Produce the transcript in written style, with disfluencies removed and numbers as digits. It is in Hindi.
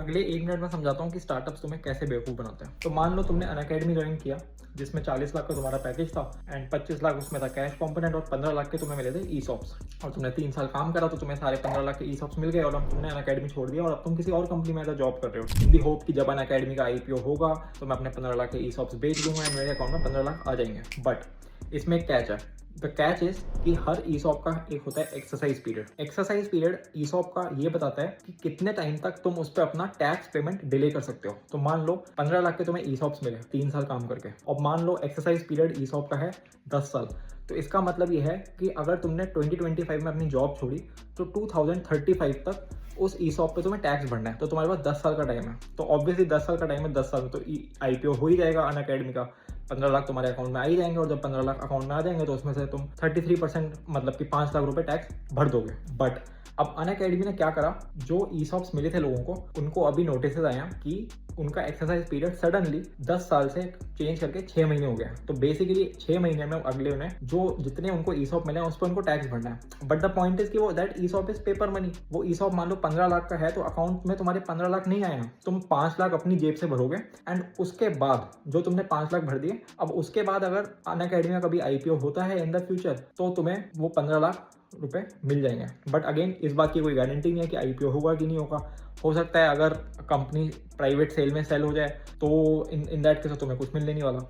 अगले 1 मिनट में समझाता हूँ कि स्टार्टअप्स तुम्हें कैसे बेवकूफ़ बनाते हैं। तो मान लो तुमने अनअकैडमी ज्वाइन किया, जिसमें 40 लाख का तुम्हारा पैकेज था एंड 25 लाख उसमें था कैश कंपोनेंट और 15 लाख के तुम्हें मिले थे ई-सॉप्स। और तुमने 3 साल काम करा तो तुम्हें सारे 15 लाख के ई-सॉप्स मिल गए और अब तुमने अनअकैडमी छोड़ दिया और अब तुम किसी और कंपनी में एज जॉब कर रहे हो इन दी होप कि जब अनअकैडमी का आईपीओ होगा तो मैं अपने 15 लाख के ई-सॉप्स बेच दूंगा एंड मेरे अकाउंट में 15 लाख आ जाएंगे। बट इसमें एक कैच है। द कैच इज कि हर ईसॉप का एक होता है exercise period. Exercise period ESOP का ये बताता है कि कितने टाइम तक तुम उस पर अपना टैक्स पेमेंट डिले कर सकते हो। तो मान लो 15 लाख के तुम्हें ईसॉप्स मिले 3 साल काम करके, और मान लो एक्सरसाइज पीरियड ईसॉप का है 10 साल। तो इसका मतलब ये है कि अगर तुमने 2025 में अपनी जॉब छोड़ी तो 2035 तक उस ईसॉप पे तुम्हें टैक्स भरना है। तो तुम्हारे पास 10 साल का टाइम है। तो ऑब्वियसली 10 साल का टाइम है, 10 साल में तो आईपीओ हो ही जाएगा अनअकैडमी का, 15 लाख तुम्हारे अकाउंट में आ ही जाएंगे। और जब 15 लाख अकाउंट में आ जाएंगे तो उसमें से तुम 33% मतलब कि 5 लाख रुपए टैक्स भर दोगे। बट अब अनअकैडमी ने क्या करा, जो ईसॉप्स मिले थे लोगों को उनको अभी नोटिस आया कि उनका एक्सरसाइज पीरियड सडनली 10 साल से चेंज करके 6 महीने हो गया। तो बेसिकली 6 महीने में अगले उन्हें जो जितने उनको ईसॉप मिले उस पर उनको टैक्स भरना है। बट द पॉइंट इज कि वो that ESOP is paper money. वो ईसॉप मान लो 15 लाख का है तो अकाउंट में तुम्हारे 15 लाख नहीं आए हैं, तुम 5 लाख अपनी जेब से भरोगे एंड उसके बाद जो तुमने 5 लाख भर दिए, अब उसके बाद अगर अनअकैडमी का कभी आईपीओ होता है इन द फ्यूचर तो तुम्हें वो 15 लाख रुपए मिल जाएंगे। बट अगेन इस बात की कोई गारंटी नहीं है कि आईपीओ होगा कि नहीं होगा। हो सकता है अगर कंपनी प्राइवेट सेल में सेल हो जाए तो इन दैट केस तुम्हें कुछ मिलने नहीं वाला।